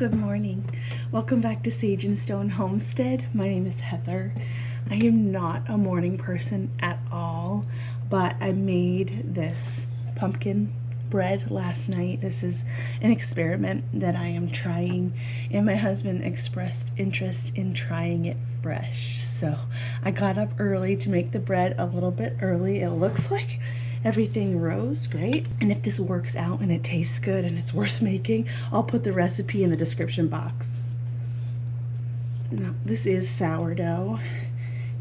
Good morning. Welcome back to Sage and Stone Homestead. My name is Heather. I am not a morning person at all, but I made this pumpkin bread last night. This is an experiment that I am trying, and my husband expressed interest in trying it fresh. So I got up early to make the bread a little bit early. It looks like everything rose great, and if this works out and it tastes good and it's worth making, I'll put the recipe in the description box. Now this is sourdough,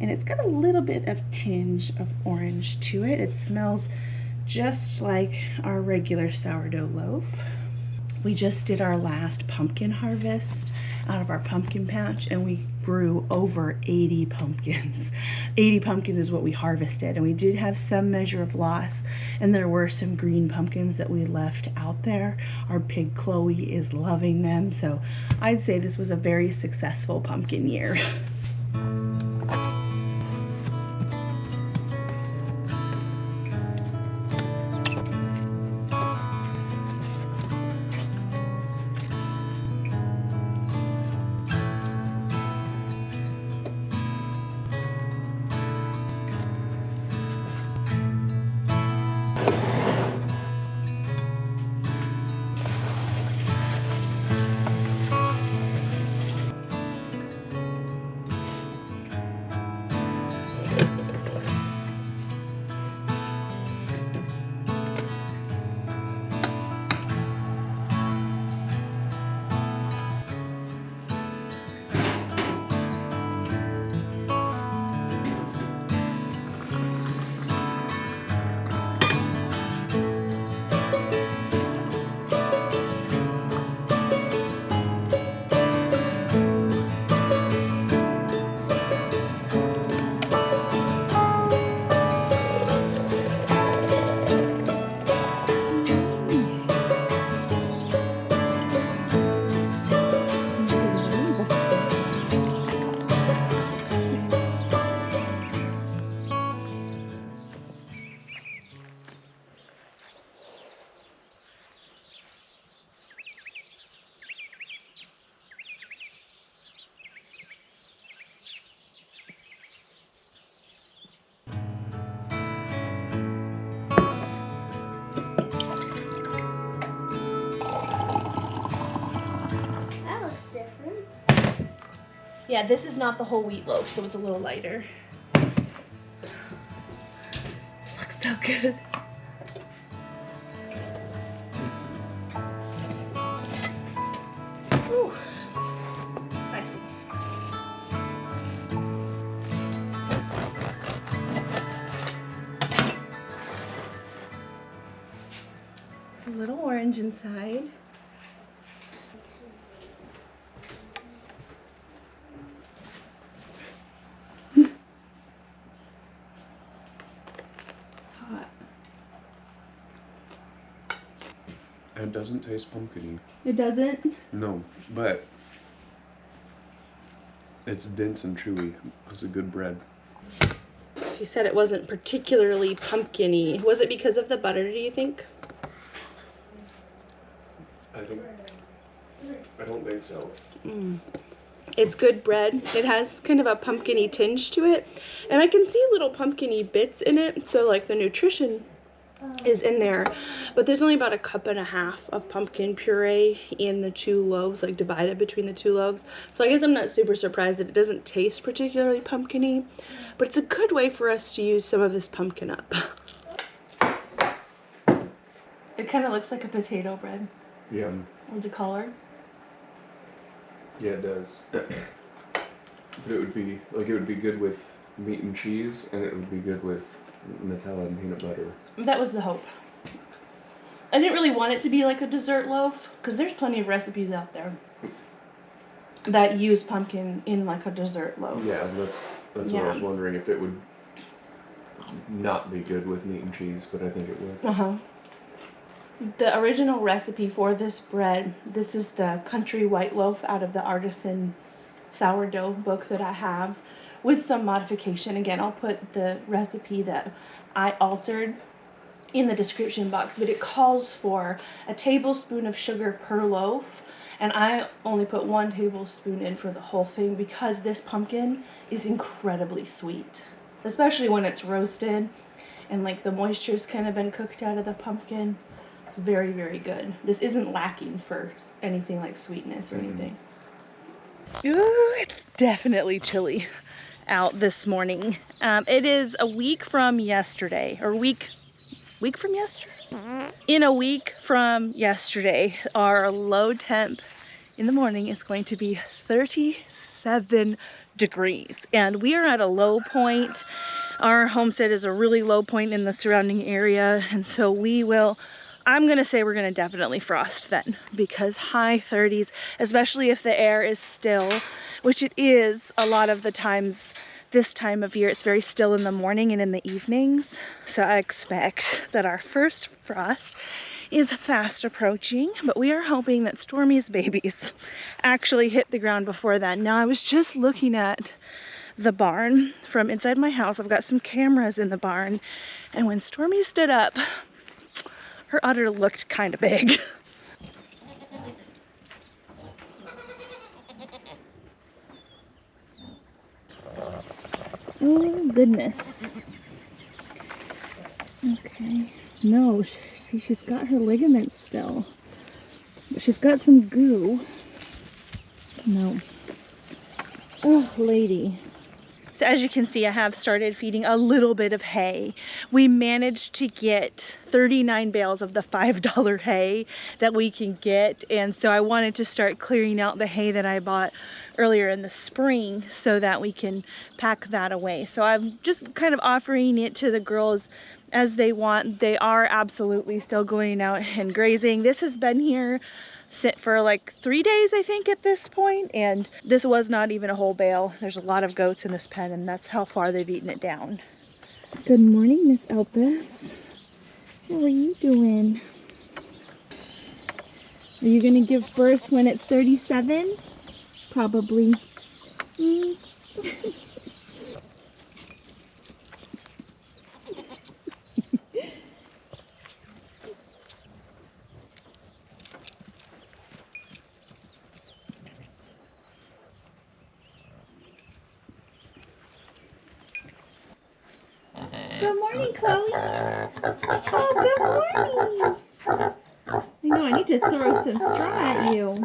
and it's got a little bit of tinge of orange to it. It smells just like our regular sourdough loaf. We just did our last pumpkin harvest out of our pumpkin patch, and we grew over 80 pumpkins. 80 pumpkins is what we harvested, and we did have some measure of loss, and there were some green pumpkins that we left out there. Our pig Chloe is loving them, so I'd say this was a very successful pumpkin year. Yeah, this is not the whole wheat loaf, so it's a little lighter. Looks so good. Ooh, spicy. It's a little orange inside. It doesn't taste pumpkin-y. It doesn't? No, but it's dense and chewy. It's a good bread. So you said it wasn't particularly pumpkin-y. Was it because of the butter, do you think? I don't think so. It's good bread. It has kind of a pumpkin-y tinge to it, and I can see little pumpkin-y bits in it, so like the nutrition is in there, but there's only about 1.5 cups of pumpkin puree in the 2 loaves, like divided between the 2 loaves. So I guess I'm not super surprised that it doesn't taste particularly pumpkin-y, but it's a good way for us to use some of this pumpkin up. It kind of looks like a potato bread. Yeah. With the color. Yeah, it does. But it would be good with meat and cheese, and it would be good with Nutella and peanut butter. That was the hope. I didn't really want it to be like a dessert loaf, because there's plenty of recipes out there that use pumpkin in like a dessert loaf. Yeah, that's what I was wondering, if it would not be good with meat and cheese, but I think it would. The original recipe for this bread, this is the country white loaf out of the artisan sourdough book that I have, with some modification. Again, I'll put the recipe that I altered in the description box, but it calls for a tablespoon of sugar per loaf And I only put 1 tablespoon in for the whole thing because this pumpkin is incredibly sweet, especially when it's roasted and like the moisture's kind of been cooked out of the pumpkin. Very, very good. This isn't lacking for anything like sweetness or anything. Ooh, it's definitely chilly out this morning. It is a week from yesterday, or week from yesterday? In a week from yesterday, our low temp in the morning is going to be 37 degrees. And we are at a low point. Our homestead is a really low point in the surrounding area. And so I'm gonna say we're gonna definitely frost then, because high 30s, especially if the air is still, which it is a lot of the times this time of year, it's very still in the morning and in the evenings. So I expect that our first frost is fast approaching, but we are hoping that Stormy's babies actually hit the ground before then. Now I was just looking at the barn from inside my house. I've got some cameras in the barn, and when Stormy stood up, her udder looked kind of big. Oh goodness. Okay. No, see, she's got her ligaments still. But she's got some goo. No. Oh, lady. So as you can see, I have started feeding a little bit of hay. We managed to get 39 bales of the $5 hay that we can get. And so I wanted to start clearing out the hay that I bought earlier in the spring so that we can pack that away. So I'm just kind of offering it to the girls as they want. They are absolutely still going out and grazing. This has been here sit for like 3 days, I think, at this point, and this was not even a whole bale. There's a lot of goats in this pen, and that's how far they've eaten it down. Good morning, Miss Elpis. How are you doing? Are you gonna give birth when it's 37? Probably. Good morning, Chloe. Oh, good morning. I know, I need to throw some straw at you.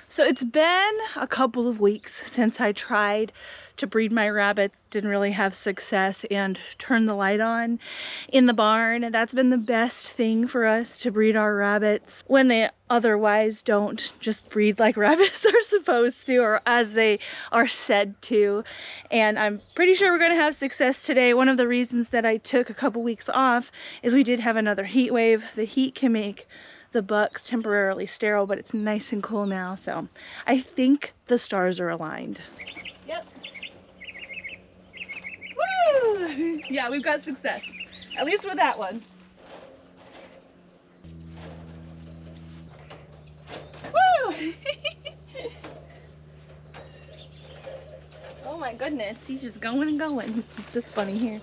So it's been a couple of weeks since I tried to breed my rabbits, didn't really have success, and turn the light on in the barn. And that's been the best thing for us, to breed our rabbits when they otherwise don't just breed like rabbits are supposed to, or as they are said to. And I'm pretty sure we're going to have success today. One of the reasons that I took a couple weeks off is we did have another heat wave. The heat can make the bucks temporarily sterile, but it's nice and cool now, so I think the stars are aligned. Yep. Woo! Yeah, we've got success, at least with that one. Woo! Oh my goodness, he's just going and going. This bunny here.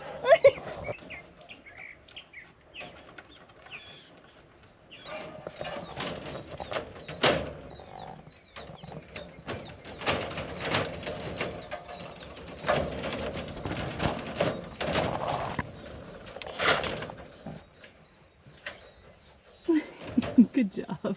Good job.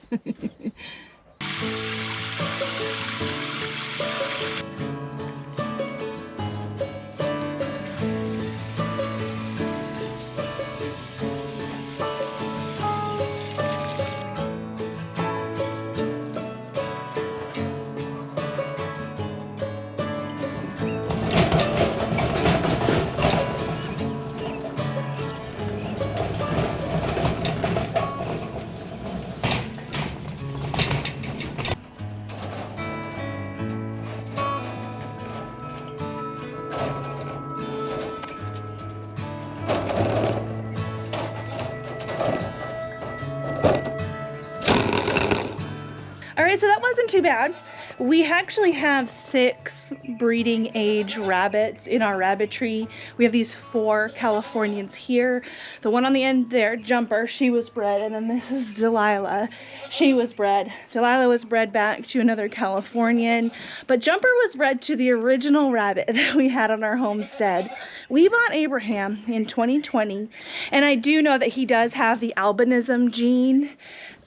All right, so that wasn't too bad. We actually have 6 breeding age rabbits in our rabbitry. We have these 4 Californians here. The one on the end there, Jumper, she was bred, and then this is Delilah. She was bred. Delilah was bred back to another Californian, but Jumper was bred to the original rabbit that we had on our homestead. We bought Abraham in 2020, and I do know that he does have the albinism gene.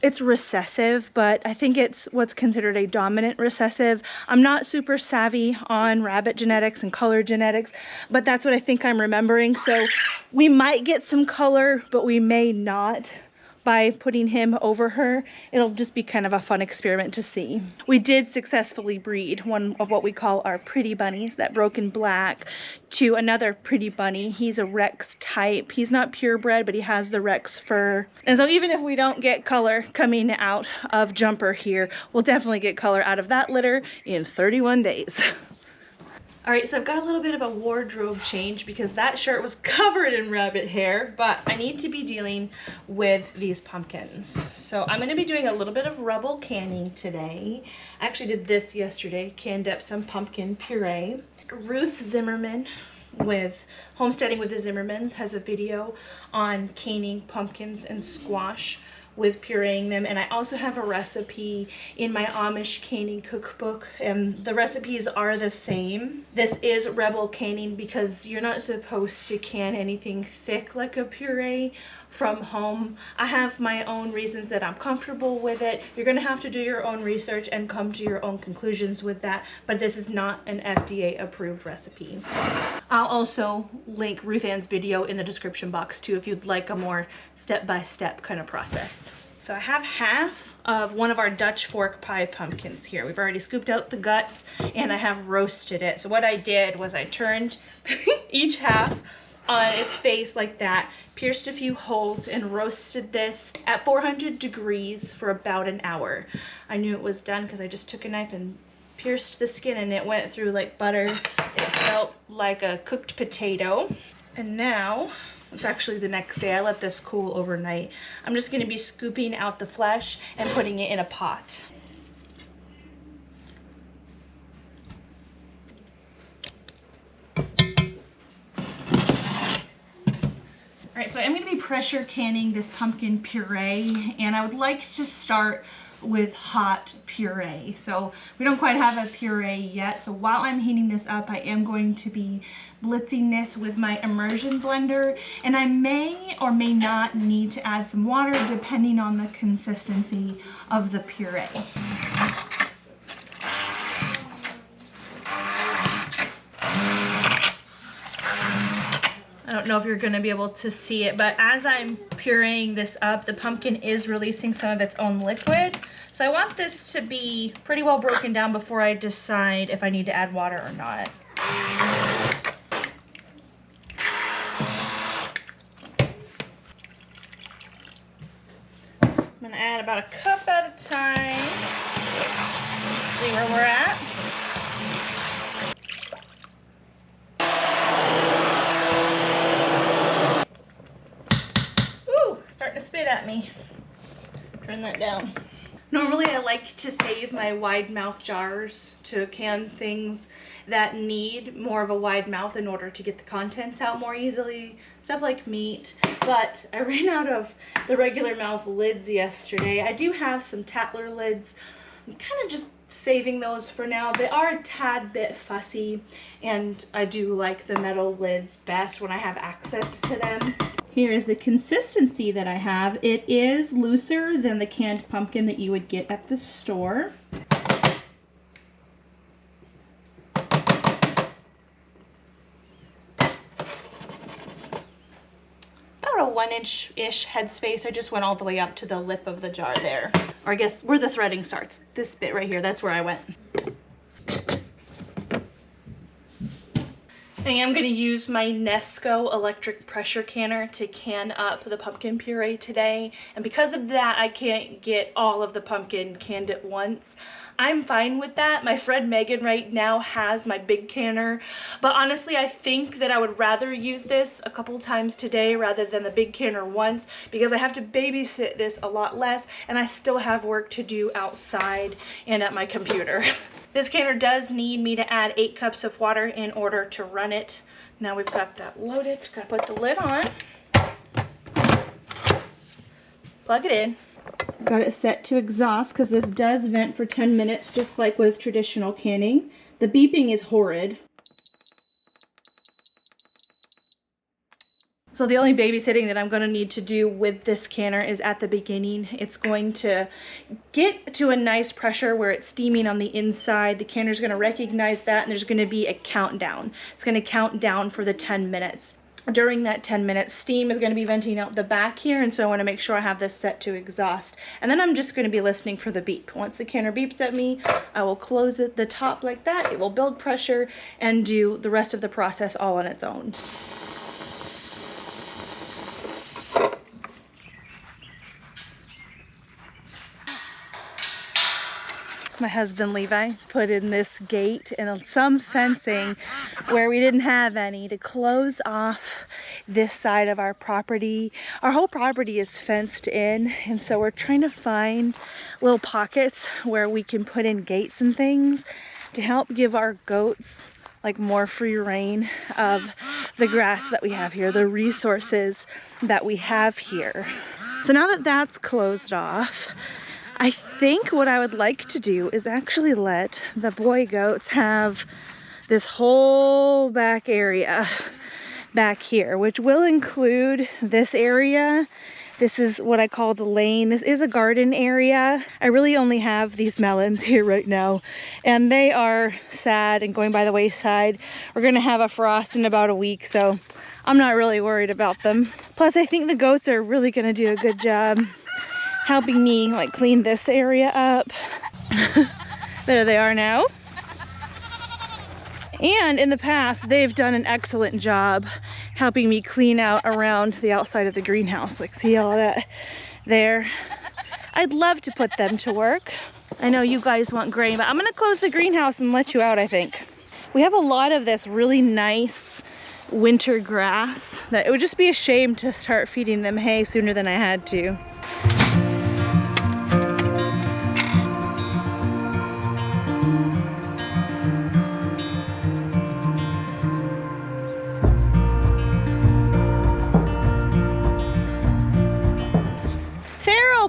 It's recessive, but I think it's what's considered a dominant recessive. I'm not super savvy on rabbit genetics and color genetics, but that's what I think I'm remembering. So we might get some color, but we may not by putting him over her. It'll just be kind of a fun experiment to see. We did successfully breed one of what we call our pretty bunnies, that broken black, to another pretty bunny. He's a Rex type. He's not purebred, but he has the Rex fur. And so even if we don't get color coming out of Jumper here, we'll definitely get color out of that litter in 31 days. All right, so I've got a little bit of a wardrobe change because that shirt was covered in rabbit hair, but I need to be dealing with these pumpkins. So I'm gonna be doing a little bit of rubble canning today. I actually did this yesterday, canned up some pumpkin puree. Ruth Zimmerman with Homesteading with the Zimmermans has a video on canning pumpkins and squash with pureeing them, and I also have a recipe in my Amish canning cookbook, and the recipes are the same. This is rebel canning because you're not supposed to can anything thick like a puree from home. I have my own reasons that I'm comfortable with it. You're gonna have to do your own research and come to your own conclusions with that, but this is not an FDA approved recipe. I'll also link Ruth Ann's video in the description box too if you'd like a more step-by-step kind of process. So I have half of one of our Dutch fork pie pumpkins here. We've already scooped out the guts and I have roasted it. So what I did was I turned each half on its face like that, pierced a few holes, and roasted this at 400 degrees for about an hour. I knew it was done because I just took a knife and pierced the skin and it went through like butter. It felt like a cooked potato. And now, it's actually the next day, I let this cool overnight. I'm just gonna be scooping out the flesh and putting it in a pot. All right, so I'm gonna be pressure canning this pumpkin puree, and I would like to start with hot puree. So we don't quite have a puree yet, so while I'm heating this up, I am going to be blitzing this with my immersion blender, and I may or may not need to add some water depending on the consistency of the puree. I don't know if you're going to be able to see it, but as I'm pureeing this up, the pumpkin is releasing some of its own liquid. So I want this to be pretty well broken down before I decide if I need to add water or not. I'm going to add about a cup at a time. Let's see where we're at. To spit at me. Turn that down. Normally I like to save my wide mouth jars to can things that need more of a wide mouth in order to get the contents out more easily, stuff like meat, but I ran out of the regular mouth lids yesterday. I do have some Tatler lids. I'm kind of just saving those for now. They are a tad bit fussy, and I do like the metal lids best when I have access to them. Here is the consistency that I have. It is looser than the canned pumpkin that you would get at the store. About a 1-inch-ish headspace. I just went all the way up to the lip of the jar there. Or I guess where the threading starts. This bit right here, that's where I went. I am going to use my Nesco electric pressure canner to can up the pumpkin puree today, and because of that I can't get all of the pumpkin canned at once. I'm fine with that. My friend Megan right now has my big canner, but honestly I think that I would rather use this a couple times today rather than the big canner once, because I have to babysit this a lot less and I still have work to do outside and at my computer. This canner does need me to add 8 cups of water in order to run it. Now we've got that loaded. Gotta put the lid on. Plug it in. Got it set to exhaust because this does vent for 10 minutes, just like with traditional canning. The beeping is horrid. So the only babysitting that I'm going to need to do with this canner is at the beginning. It's going to get to a nice pressure where it's steaming on the inside. The canner's going to recognize that, and there's going to be a countdown. It's going to count down for the 10 minutes. During that 10 minutes, steam is going to be venting out the back here, and so I want to make sure I have this set to exhaust. And then I'm just going to be listening for the beep. Once the canner beeps at me, I will close it, the top like that. It will build pressure and do the rest of the process all on its own. My husband Levi put in this gate and some fencing where we didn't have any to close off this side of our property. Our whole property is fenced in, and so we're trying to find little pockets where we can put in gates and things to help give our goats like more free reign of the grass that we have here, the resources that we have here. So now that that's closed off, I think what I would like to do is actually let the boy goats have this whole back area back here, which will include this area. This is what I call the lane. This is a garden area. I really only have these melons here right now, and they are sad and going by the wayside. We're gonna have a frost in about a week, so I'm not really worried about them. Plus, I think the goats are really gonna do a good job helping me like clean this area up. There they are now. And in the past, they've done an excellent job helping me clean out around the outside of the greenhouse. Like, see all that there? I'd love to put them to work. I know you guys want grain, but I'm gonna close the greenhouse and let you out, I think. We have a lot of this really nice winter grass that it would just be a shame to start feeding them hay sooner than I had to.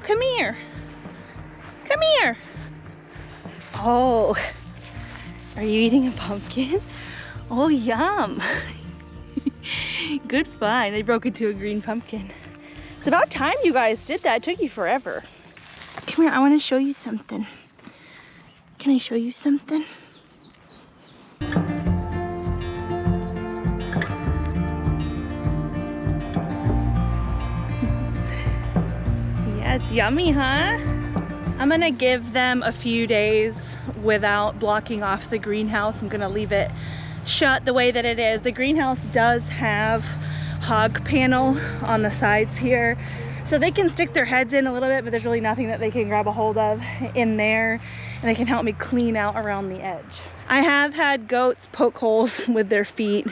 Come here. Come here. Oh, are you eating a pumpkin? Oh, yum. Good find. They broke into a green pumpkin. It's about time you guys did that. It took you forever. Come here. I want to show you something. Can I show you something? It's yummy, huh? I'm gonna give them a few days without blocking off the greenhouse. I'm gonna leave it shut the way that it is. The greenhouse does have hog panel on the sides here, so they can stick their heads in a little bit, but there's really nothing that they can grab a hold of in there, and they can help me clean out around the edge. I have had goats poke holes with their feet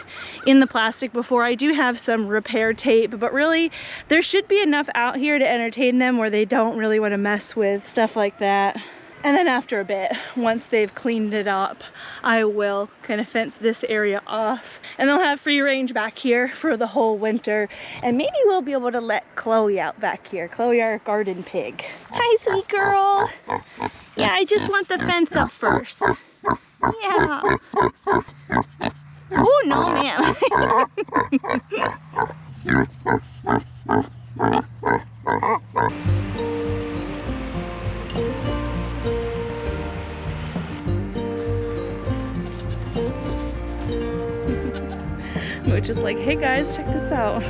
in the plastic before. I do have some repair tape, but really there should be enough out here to entertain them where they don't really want to mess with stuff like that. And then after a bit, once they've cleaned it up, I will kind of fence this area off, and they'll have free range back here for the whole winter. And maybe we'll be able to let Chloe out back here. Chloe, our garden pig. Hi, sweet girl. Yeah, I just want the fence up first. Yeah. Oh, no, ma'am. We're just like, hey guys, check this out.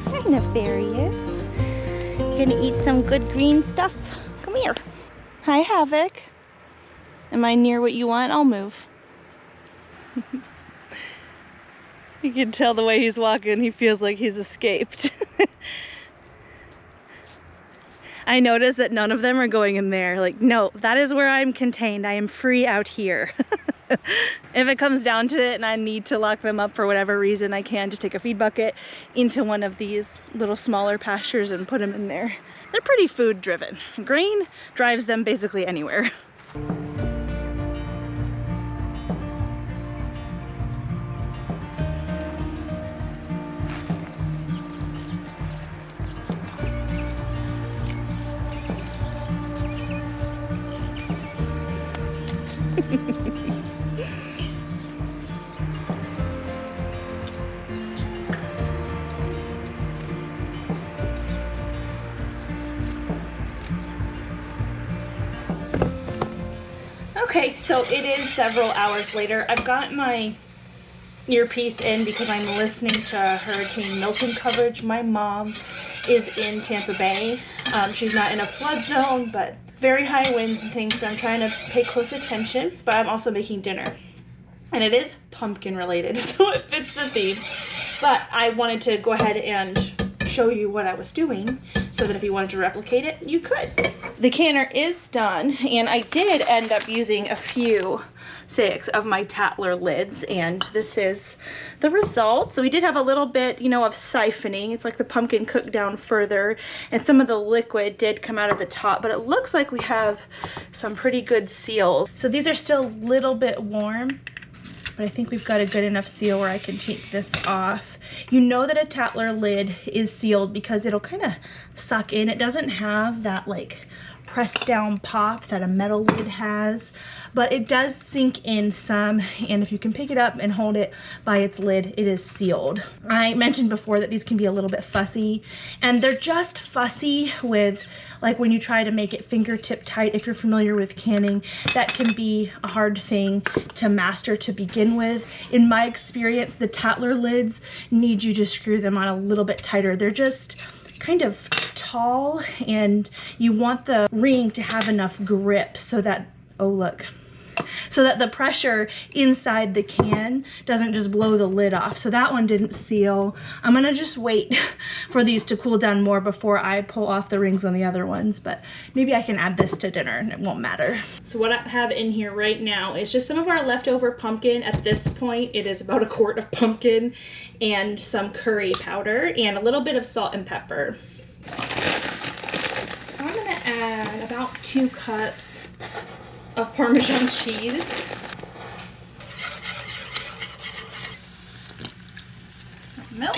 Hi, Nefarious. You gonna eat some good green stuff? Come here. Hi, Havoc. Am I near what you want? I'll move. You can tell the way he's walking, he feels like he's escaped. I noticed that none of them are going in there. Like, no, that is where I'm contained. I am free out here. If it comes down to it and I need to lock them up for whatever reason, I can just take a feed bucket into one of these little smaller pastures and put them in there. They're pretty food driven. Grain drives them basically anywhere. Okay, so it is several hours later. I've got my earpiece in because I'm listening to Hurricane Milton coverage. My mom is in Tampa Bay. She's not in a flood zone, but very high winds and things, so I'm trying to pay close attention, but I'm also making dinner. And it is pumpkin related, so it fits the theme. But I wanted to go ahead and show you what I was doing so that if you wanted to replicate it, you could. The canner is done, and I did end up using a few 6 of my Tatler lids, and this is the result. So we did have a little bit, you know, of siphoning. It's like the pumpkin cooked down further, and some of the liquid did come out of the top, but it looks like we have some pretty good seals. So these are still a little bit warm, but I think we've got a good enough seal where I can take this off. You know that a Tatler lid is sealed because it'll kind of suck in. It doesn't have that like pressed down pop that a metal lid has, but it does sink in some, and if you can pick it up and hold it by its lid, it is sealed. I mentioned before that these can be a little bit fussy, and they're just fussy with like when you try to make it fingertip tight. If you're familiar with canning, that can be a hard thing to master to begin with. In my experience, the Tatler lids need you to screw them on a little bit tighter. They're just kind of tall, and you want the ring to have enough grip so that, oh look, so that the pressure inside the can doesn't just blow the lid off. So that one didn't seal. I'm gonna just wait for these to cool down more before I pull off the rings on the other ones, but maybe I can add this to dinner and it won't matter. So what I have in here right now is just some of our leftover pumpkin. At this point, it is about a quart of pumpkin and some curry powder and a little bit of salt and pepper. So I'm gonna add about 2 cups of Parmesan cheese. Some milk.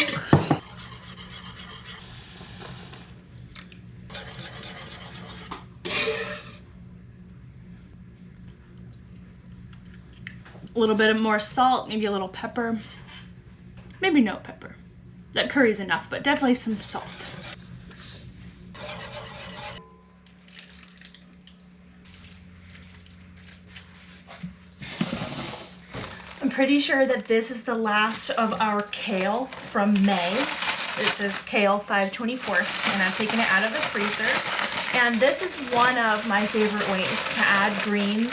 A little bit of more salt, maybe a little pepper. Maybe no pepper. That curry's enough, but definitely some salt. I'm pretty sure that this is the last of our kale from May. This is kale 524, and I'm taking it out of the freezer. And this is one of my favorite ways to add greens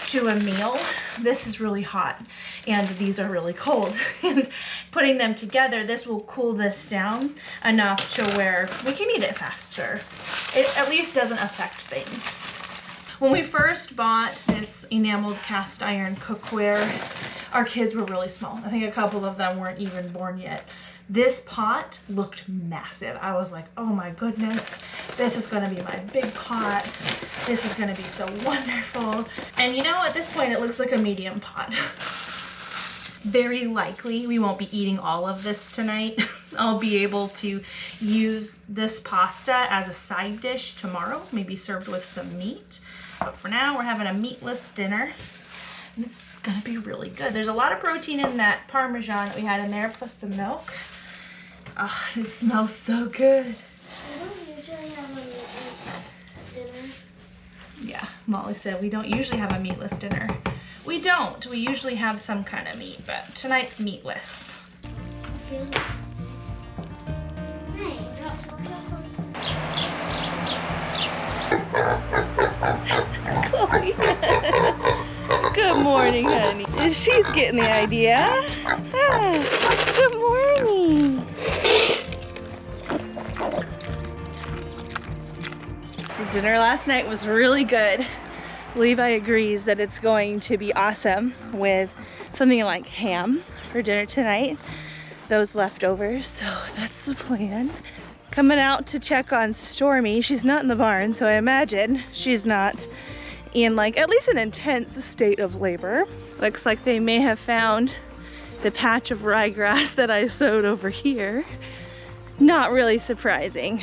to a meal. This is really hot, and these are really cold. And putting them together, this will cool this down enough to where we can eat it faster. It at least doesn't affect things. When we first bought this enameled cast iron cookware, our kids were really small. I think a couple of them weren't even born yet. This pot looked massive. I was like, oh my goodness, this is gonna be my big pot. This is gonna be so wonderful. And you know, at this point, it looks like a medium pot. Very likely we won't be eating all of this tonight. I'll be able to use this pasta as a side dish tomorrow, maybe served with some meat. But for now, we're having a meatless dinner. And it's gonna be really good. There's a lot of protein in that Parmesan that we had in there, plus the milk. Oh, it smells so good. We don't usually have a meatless dinner. Yeah, Molly said we don't usually have a meatless dinner. We don't. We usually have some kind of meat, but tonight's meatless. Hey, drop Chloe. Good morning, honey. She's getting the idea. Ah, good morning. So dinner last night was really good. Levi agrees that it's going to be awesome with something like ham for dinner tonight. Those leftovers, so that's the plan. Coming out to check on Stormy. She's not in the barn, so I imagine she's not in like at least an intense state of labor. Looks like they may have found the patch of ryegrass that I sowed over here. Not really surprising.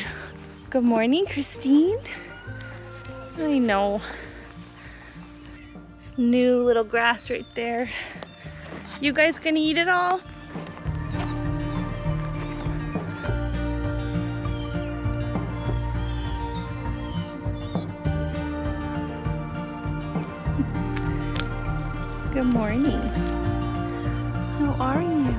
Good morning, Christine. I know. New little grass right there. You guys gonna eat it all? Good morning. How are you?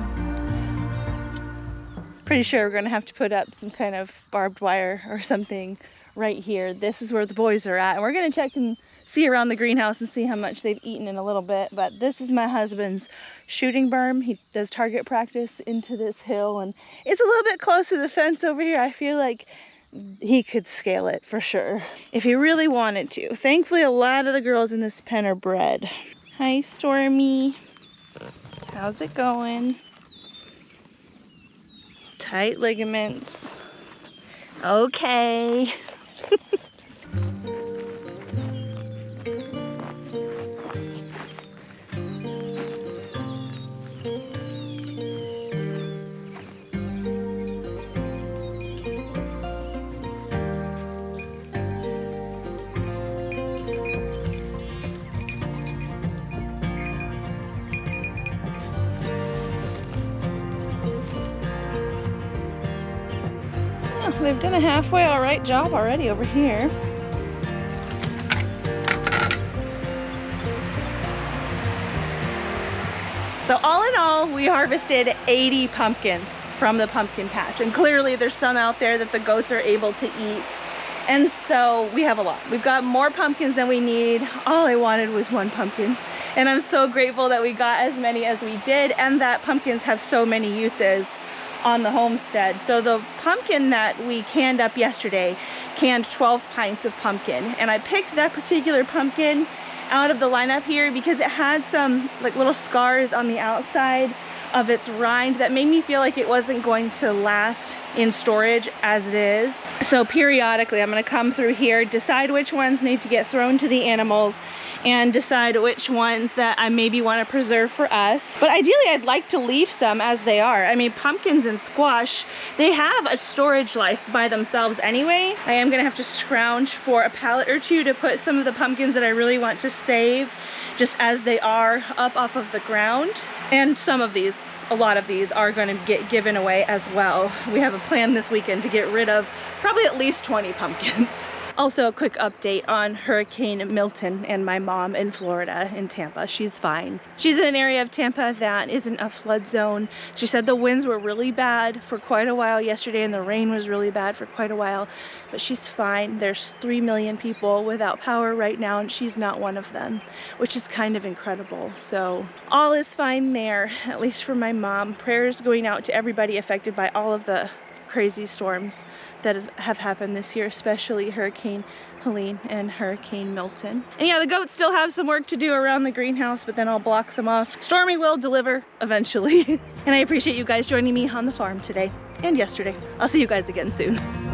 Pretty sure we're gonna have to put up some kind of barbed wire or something right here. This is where the boys are at. And we're gonna check and see around the greenhouse and see how much they've eaten in a little bit. But this is my husband's shooting berm. He does target practice into this hill, and it's a little bit close to the fence over here. I feel like he could scale it for sure if he really wanted to. Thankfully, a lot of the girls in this pen are bred. Hi, Stormy. How's it going? Tight ligaments. Okay. They've done a halfway all right job already over here. So all in all, we harvested 80 pumpkins from the pumpkin patch. And clearly there's some out there that the goats are able to eat. And so we have a lot. We've got more pumpkins than we need. All I wanted was one pumpkin. And I'm so grateful that we got as many as we did, and that pumpkins have so many uses on the homestead. So the pumpkin that we canned up yesterday canned 12 pints of pumpkin, and I picked that particular pumpkin out of the lineup here because it had some like little scars on the outside of its rind that made me feel like it wasn't going to last in storage as it is. So periodically I'm going to come through here, decide which ones need to get thrown to the animals, and decide which ones that I maybe want to preserve for us. But ideally I'd like to leave some as they are. I mean, pumpkins and squash, they have a storage life by themselves anyway. I am gonna have to scrounge for a pallet or two to put some of the pumpkins that I really want to save just as they are up off of the ground. And some of these, a lot of these are going to get given away as well. We have a plan this weekend to get rid of probably at least 20 pumpkins. Also, a quick update on Hurricane Milton and my mom in Florida, in Tampa. She's fine. She's in an area of Tampa that isn't a flood zone. She said the winds were really bad for quite a while yesterday, and the rain was really bad for quite a while, but she's fine. There's 3 million people without power right now, and she's not one of them, which is kind of incredible. So all is fine there, at least for my mom. Prayers going out to everybody affected by all of the crazy storms that have happened this year, especially Hurricane Helene and Hurricane Milton. And yeah, the goats still have some work to do around the greenhouse, but then I'll block them off. Stormy will deliver eventually. And I appreciate you guys joining me on the farm today and yesterday. I'll see you guys again soon.